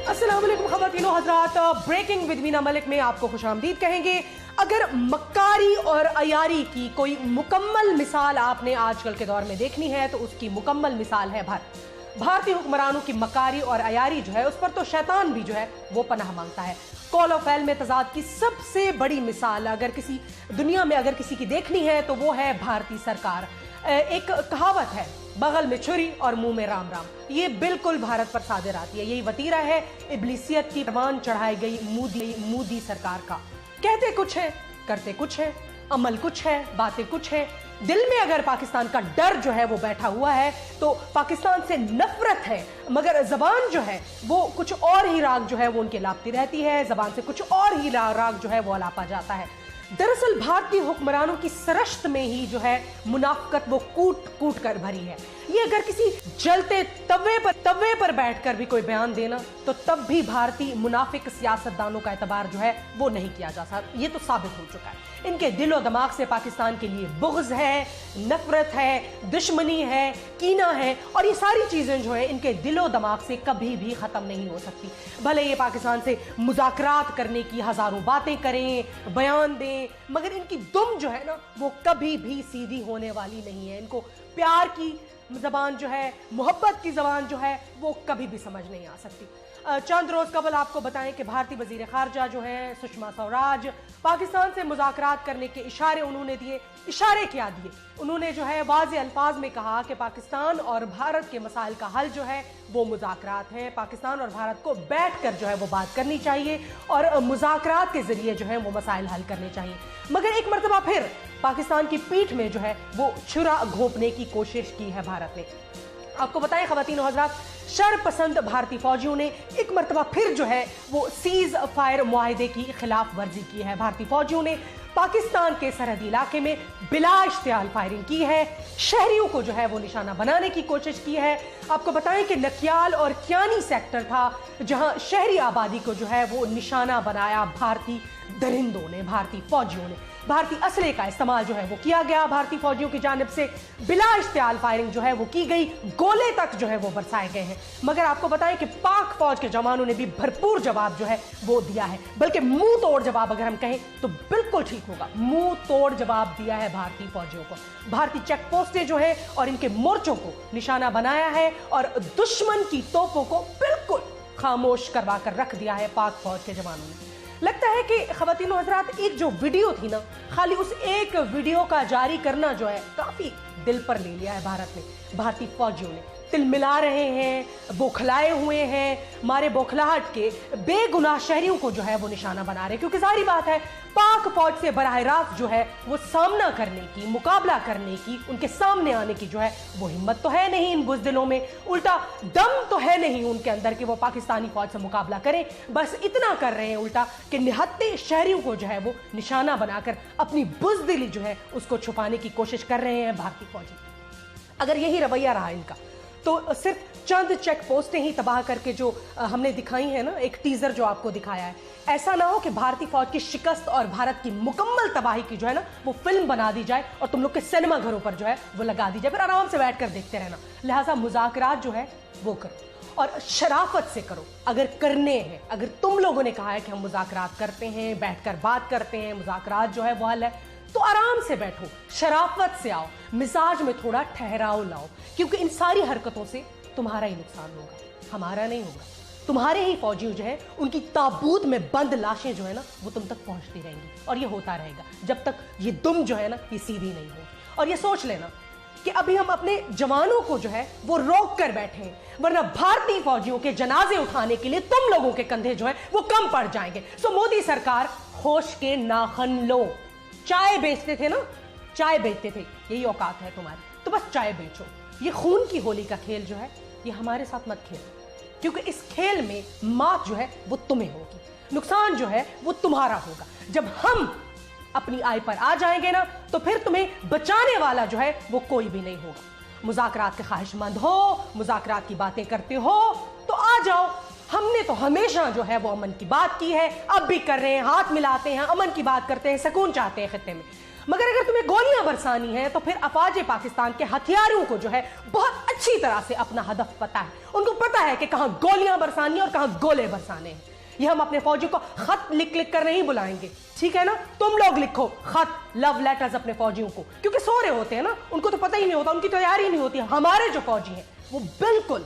अस्सलाम वालेकुम ख़वातीनो हज़रात, breaking with Meena Malik में आपको खुशामदीद कहेंगे। अगर मक्कारी और अयारी की कोई मुकम्मल मिसाल आपने आजकल के दौर में देखनी है तो उसकी मुकम्मल मिसाल है भारतीय हुक्मरानों की मक्कारी और अयारी जो है उस पर तो शैतान भी जो है वो पनाह मांगता है। कौल और फैल में तजाद की सबसे बड़ी मिसाल अगर किसी दुनिया में अगर किसी की देखनी है तो वो है भारतीय सरकार। एक कहावत है, बगल में छुरी और मुंह में राम राम। ये बिल्कुल भारत पर सादिर आती है। यही वतीरा है इब्लिसियत की परवान चढ़ाई गई मोदी सरकार का। कहते कुछ है, करते कुछ है, अमल कुछ है, बातें कुछ है। दिल में अगर पाकिस्तान का डर जो है वो बैठा हुआ है तो पाकिस्तान से नफरत है, मगर जबान जो है वो कुछ और ही राग जो है वो उनके लापती रहती है। जबान से कुछ और ही राग जो है वो अलापा जाता है। दरअसल भारतीय हुक्मरानों की सरश्त में ही जो है मुनाफकत वो कूट कूट कर भरी है। ये अगर किसी जलते तवे पर बैठकर भी कोई बयान देना तो तब भी भारतीय मुनाफिक सियासतदानों का एतबार जो है वो नहीं किया जा सकता। ये तो साबित हो चुका है। इनके दिलो दिमाग से पाकिस्तान के लिए बुग़्ज़ है, नफरत है, दुश्मनी है, कीना है, और ये सारी चीजें जो है इनके दिलो दिमाग से कभी भी खत्म नहीं हो सकती। भले ये पाकिस्तान से मुज़ाकरात करने की हजारों बातें करें, बयान दें, मगर इनकी दुम जो है ना वो कभी भी सीधी होने वाली नहीं है। इनको प्यार की जबान जो है, मोहब्बत की जबान जो है वो कभी भी समझ नहीं आ सकती। चंद रोज कबल आपको बताएं कि भारतीय वजीर खारजा जो है सुषमा स्वराज पाकिस्तान से मुज़ाकरात करने के इशारे उन्होंने दिए। इशारे क्या दिए? उन्होंने जो है वाज़े अल्फाज में कहा कि पाकिस्तान और भारत के मसाइल का हल जो है वो मुज़ाकरात है। पाकिस्तान और भारत को बैठकर जो है वो बात करनी चाहिए और मुज़ाकरात के जरिए जो है वो मसाइल हल करने चाहिए। मगर एक मरतबा फिर पाकिस्तान की पीठ में जो है वो छुरा घोंपने की कोशिश की है भारत ने। आपको बताएं ख़वातीन हज़रात, शर पसंद भारतीय फौजियों ने एक मरतबा फिर जो है वो सीज फायर मुआहदे की खिलाफ वर्जी की है। भारतीय फौजियों ने पाकिस्तान के सरहदी इलाके में बिला इश्तियाल फायरिंग की है। शहरियों को जो है वो निशाना बनाने की कोशिश की है। आपको बताएं कि नकियाल और क्यानी सेक्टर था जहां शहरी आबादी को जो है वो निशाना बनाया भारतीय दरिंदों ने, भारतीय फौजियों ने। भारतीय असले का इस्तेमाल जो है वो किया गया भारतीय फौजियों की जानिब से। बिला इश्तियाल फायरिंग जो है वो की गई, गोले तक जो है वो बरसाए गए हैं। मगर आपको बताएं कि पाक फौज के जवानों ने भी भरपूर जवाब जो है वो दिया है, बल्कि मुंह तोड़ जवाब अगर हम कहें तो बिल्कुल ठीक होगा। मुंह तोड़ जवाब दिया है भारतीय फौजियों को। भारतीय चेक पोस्टें जो है और इनके मोर्चों को निशाना बनाया है और दुश्मन की तोपों को बिल्कुल खामोश करवा कर रख दिया है पाक फौज के जवानों ने। लगता है कि ख़वातीनो हज़रात एक जो वीडियो थी ना, खाली उस एक वीडियो का जारी करना जो है काफी दिल पर ले लिया है भारत ने। भारतीय फौजियों ने तिलमिला रहे हैं, बौखलाए हुए हैं, मारे बौखलाहट के बेगुनाह शहरियों को जो है वो निशाना बना रहे हैं। क्योंकि जाहिर बात है पाक फौज से बराह रास्त जो है वो सामना करने की, मुकाबला करने की, उनके सामने आने की जो है वो हिम्मत तो है नहीं इन बुज़दिलों में, उल्टा दम तो है नहीं उनके अंदर कि वो पाकिस्तानी फौज से मुकाबला करें। बस इतना कर रहे हैं उल्टा कि निहत्ते शहरियों को जो है वो निशाना बनाकर अपनी बुज़दिली जो है उसको छुपाने की कोशिश कर रहे हैं भारतीय फौजी। अगर यही रवैया रहा इनका तो सिर्फ चंद चेक पोस्टें ही तबाह करके जो हमने दिखाई है ना, एक टीजर जो आपको दिखाया है, ऐसा ना हो कि भारतीय फौज की शिकस्त और भारत की मुकम्मल तबाही की जो है ना वो फिल्म बना दी जाए और तुम लोग के सिनेमा घरों पर जो है वो लगा दी जाए, फिर आराम से बैठकर देखते रहना। लिहाजा मुज़ाकरात जो है वो करो और शराफत से करो अगर करने हैं। अगर तुम लोगों ने कहा है कि हम मुज़ाकरात करते हैं, बैठकर बात करते हैं, मुज़ाकरात जो है वो हल है, तो आराम से बैठो, शराफत से आओ, मिजाज में थोड़ा ठहराव लाओ, क्योंकि इन सारी हरकतों से तुम्हारा ही नुकसान होगा, हमारा नहीं होगा। तुम्हारे ही फौजी जो है उनकी ताबूत में बंद लाशें जो है ना वो तुम तक पहुंचती रहेंगी और ये होता रहेगा जब तक ये दुम जो है ना ये सीधी नहीं हो। और ये सोच लेना कि अभी हम अपने जवानों को जो है वो रोक कर बैठे हैं, वरना भारतीय फौजियों के जनाजे उठाने के लिए तुम लोगों के कंधे जो है वो कम पड़ जाएंगे। सो मोदी सरकार होश के नाखन लो। चाय बेचते थे ना, चाय बेचते थे, यही औकात है तुम्हारी, तो बस चाय बेचो। ये खून की होली का खेल जो है ये हमारे साथ मत खेलो, क्योंकि इस खेल में मात जो है वो तुम्हें होगी, नुकसान जो है वो तुम्हारा होगा। जब हम अपनी आय पर आ जाएंगे ना तो फिर तुम्हें बचाने वाला जो है वो कोई भी नहीं होगा। मुज़ाकरात के ख्वाहिशमंद हो, मुज़ाकरात की बातें करते हो तो आ जाओ। हमने तो हमेशा जो है वो अमन की बात की है, अब भी कर रहे हैं, हाथ मिलाते हैं, अमन की बात करते हैं, सुकून चाहते हैं खित्ते में। मगर अगर तुम्हें गोलियां बरसानी है तो फिर अफवाज पाकिस्तान के हथियारों को जो है बहुत अच्छी तरह से अपना हदफ पता है। उनको पता पता है कि कहां गोलियां बरसानी है और कहां गोले बरसाने हैं। ये हम अपने फौजियों को खत लिख लिख कर नहीं बुलाएंगे, ठीक है ना। तुम लोग लिखो खत, लव लेटर्स अपने फौजियों को, क्योंकि सो रहे होते हैं ना, उनको तो पता ही नहीं होता, उनकी तैयारी नहीं होती। हमारे जो फौजी हैं वो बिल्कुल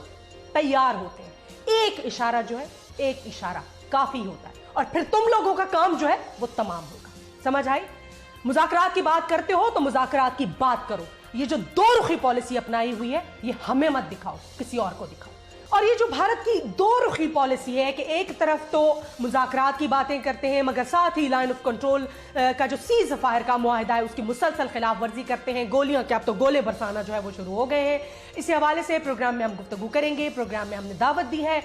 तैयार होते हैं। एक इशारा जो है, एक इशारा काफी होता है, और फिर तुम लोगों का काम जो है वो तमाम होगा। समझ आई? मुज़ाकरात की बात करते हो तो मुज़ाकरात की बात करो। ये जो दो रुखी पॉलिसी अपनाई हुई है, ये हमें मत दिखाओ, किसी और को दिखाओ। और ये जो भारत की दो रुखी पॉलिसी है कि एक तरफ तो मुज़ाकरात की बातें करते हैं, मगर साथ ही लाइन ऑफ कंट्रोल का जो सीज फायर का मुआहदा है उसकी मुसलसल खिलाफ वर्जी करते हैं। गोलियां क्या, अब तो गोले बरसाना जो है वो शुरू हो गए हैं। इसी हवाले से प्रोग्राम में हम गुफ्तगू करेंगे। प्रोग्राम में हमने दावत दी है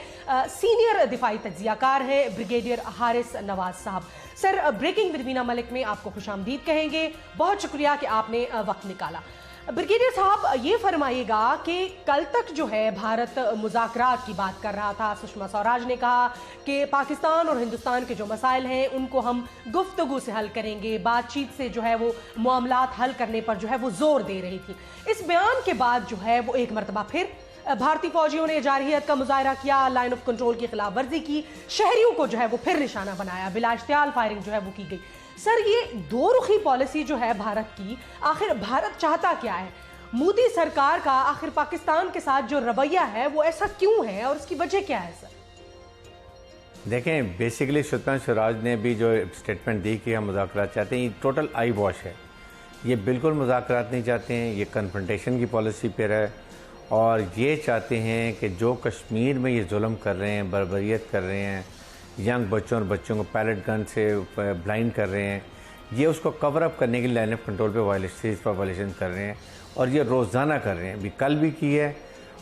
सीनियर दिफाई तज्जियाकार है ब्रिगेडियर हारिस नवाज साहब। Sir, breaking with Meena Malik में आपको खुशामदीद कहेंगे। बहुत शुक्रिया कि आपने वक्त निकाला। ब्रिगेडियर साहब, ये फरमाइएगा कि कल तक जो है भारत मुज़ाकरात की बात कर रहा था। सुषमा स्वराज ने कहा कि पाकिस्तान और हिंदुस्तान के जो मसाइल हैं उनको हम गुफ्तगू से हल करेंगे, बातचीत से जो है वो मामलात हल करने पर जो है वो जोर दे रही थी। इस बयान के बाद जो है वो एक मरतबा फिर भारतीय फौजियों ने जारहियत का मुजाहरा किया, लाइन ऑफ कंट्रोल की खिलाफ वर्जी की, शहरियों को जो है वो फिर निशाना बनाया, बिला इख्तियार फायरिंग जो है वो की गई। सर, ये दो रुखी पॉलिसी जो है भारत की, आखिर भारत चाहता क्या है? मोदी सरकार का आखिर पाकिस्तान के साथ जो रवैया है वो ऐसा क्यों है और उसकी वजह क्या है? सर देखें, बेसिकली सुषमा स्वराज ने भी जो स्टेटमेंट दी कि हम मुज़ाकरात चाहते हैं, ये टोटल आई वॉश है। ये बिल्कुल मुज़ाकरात नहीं चाहते हैं, ये कन्फ्रंटेशन की पॉलिसी पर है, और ये चाहते हैं कि जो कश्मीर में ये जुल्म कर रहे हैं, बर्बरियत कर रहे हैं, यंग बच्चों और बच्चों को पैलेट गन से ब्लाइंड कर रहे हैं, ये उसको कवर अप करने के लिए लाइन ऑफ कंट्रोल पे वायलेशन कर रहे हैं, और ये रोज़ाना कर रहे हैं। अभी कल भी की है,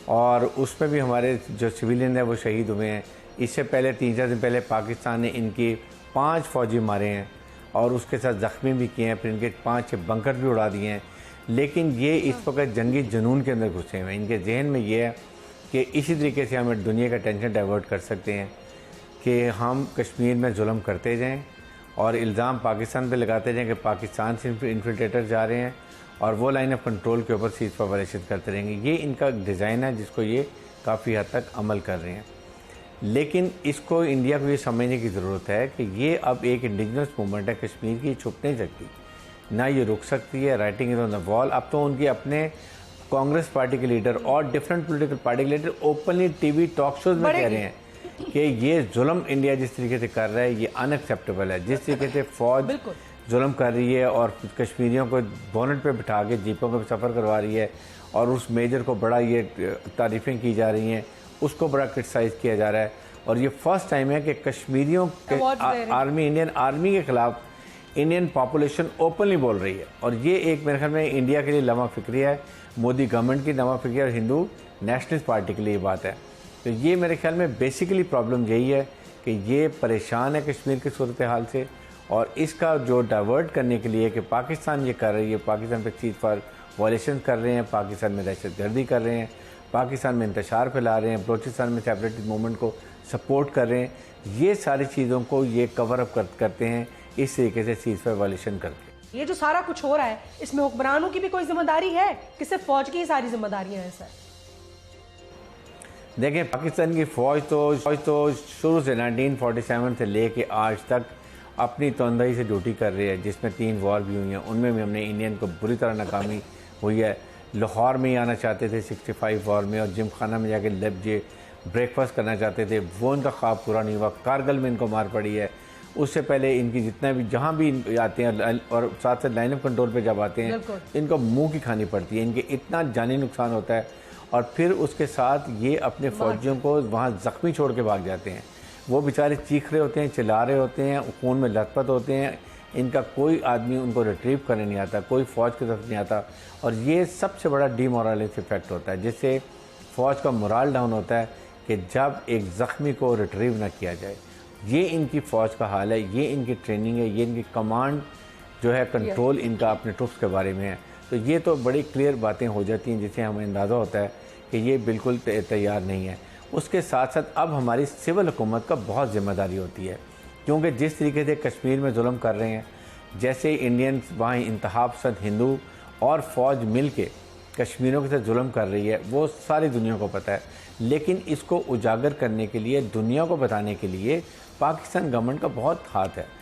और उसमें भी हमारे जो सिविलियन है वो शहीद हुए हैं। इससे पहले 3-4 दिन पहले पाकिस्तान ने इनकी 5 फौजी मारे हैं और उसके साथ ज़ख्मी भी किए हैं, फिर इनके 5-6 बंकर भी उड़ा दिए हैं। लेकिन ये इस वक्त जंगी जुनून के अंदर घुसे हुए हैं। इनके जहन में ये है कि इसी तरीके से हमें दुनिया का टेंशन डाइवर्ट कर सकते हैं कि हम कश्मीर में जुल्म करते जाएं और इल्ज़ाम पाकिस्तान पे लगाते जाएं कि पाकिस्तान से इन्फिल्ट्रेटर जा रहे हैं, और वो लाइन ऑफ कंट्रोल के ऊपर सीज वायलेशन करते रहेंगे। ये इनका डिज़ाइन है जिसको ये काफ़ी हद तक अमल कर रहे हैं। लेकिन इसको इंडिया को ये समझने की ज़रूरत है कि ये अब एक इंडिजिनस मूवमेंट है कश्मीर की, छुप नहीं सकती, ना ये रुक सकती है। Writing is on the wall. अब तो उनके अपने कांग्रेस पार्टी के लीडर और डिफरेंट पॉलिटिकल पार्टी के leader openly TV talk shows में कह रहे हैं कि ये जुल्म इंडिया जिस तरीके से कर रहा है ये अनएक्सेप्टेबल है। जिस तरीके से फौज जुल्म कर रही है और कश्मीरियों को बोनट पे बिठा के जीपों को सफ़र करवा रही है, और उस मेजर को बड़ा ये तारीफ़ें की जा रही हैं, उसको बड़ा क्रिटिसाइज़ किया जा रहा है। और ये फर्स्ट टाइम है कि कश्मीरियों के आर्मी, इंडियन आर्मी के ख़िलाफ़ इंडियन पॉपुलेशन ओपनली बोल रही है। और ये एक मेरे ख्याल में इंडिया के लिए लम्हा फिक्री है, मोदी गवर्नमेंट की लम्हा फिक्री और हिंदू नेशनलिस्ट पार्टी के लिए ये बात है। तो ये मेरे ख्याल में बेसिकली प्रॉब्लम यही है कि ये परेशान है कश्मीर की सूरत हाल से, और इसका जो डाइवर्ट करने के लिए कि पाकिस्तान ये कर रही है, पाकिस्तान पर चीज़ पर वायलेशन कर रहे हैं, पाकिस्तान में दहशतगर्दी कर रहे हैं, पाकिस्तान में इंतशार फैला रहे हैं, बलोचिस्तान में सेपरेटिस्ट मूवमेंट को सपोर्ट कर रहे हैं, ये सारी चीज़ों को ये कवर अप करते हैं इस तरीके से सीज पर वायलेशन करके। ये जो सारा कुछ हो रहा है इसमें हुक्मरानों की भी कोई जिम्मेदारी है कि सिर्फ फौज की ही सारी जिम्मेदारियां हैं? सर देखें, पाकिस्तान की फ़ौज तो शुरू से 1947 से लेके आज तक अपनी तनदेही से ड्यूटी कर रही है, जिसमें 3 वॉर भी हुई हैं। उनमें भी हमने इंडियन को बुरी तरह नाकामी हुई है। लाहौर में ही आना चाहते थे 65 वॉर में, और जिम खाना में जाके लबजे ब्रेकफास्ट करना चाहते थे, वो इनका ख्वाब पूरा नहीं हुआ। कारगिल में इनको मार पड़ी है। उससे पहले इनकी जितना भी जहाँ भी आते हैं और साथ साथ लाइन ऑफ कंट्रोल पे जब आते हैं इनको मुंह की खानी पड़ती है, इनके इतना जानी नुकसान होता है। और फिर उसके साथ ये अपने फौजियों को वहाँ ज़ख्मी छोड़ के भाग जाते हैं। वो बेचारे चीख रहे होते हैं, चिल्ला रहे होते हैं, खून में लथपथ होते हैं। इनका कोई आदमी उनको रिट्रीव करने नहीं आता, कोई फ़ौज की तरफ नहीं आता, और ये सबसे बड़ा डीमोरलाइज इफेक्ट होता है, जिससे फ़ौज का मोराल डाउन होता है कि जब एक ज़ख्मी को रिट्रीव ना किया जाए। ये इनकी फ़ौज का हाल है, ये इनकी ट्रेनिंग है, ये इनकी कमांड जो है, कंट्रोल इनका अपने ट्रुप्स के बारे में है। तो ये तो बड़ी क्लियर बातें हो जाती हैं जिससे हमें अंदाज़ा होता है कि ये बिल्कुल तैयार नहीं है। उसके साथ साथ अब हमारी सिविल हुकूमत का बहुत ज़िम्मेदारी होती है, क्योंकि जिस तरीके से कश्मीर में जुल्म कर रहे हैं, जैसे इंडियंस वहाँ इंतहा पसंद हिंदू और फ़ौज मिल के कश्मीरियों के साथ जुल्म कर रही है, वो सारी दुनिया को पता है। लेकिन इसको उजागर करने के लिए, दुनिया को बताने के लिए पाकिस्तान गवर्नमेंट का बहुत हाथ है।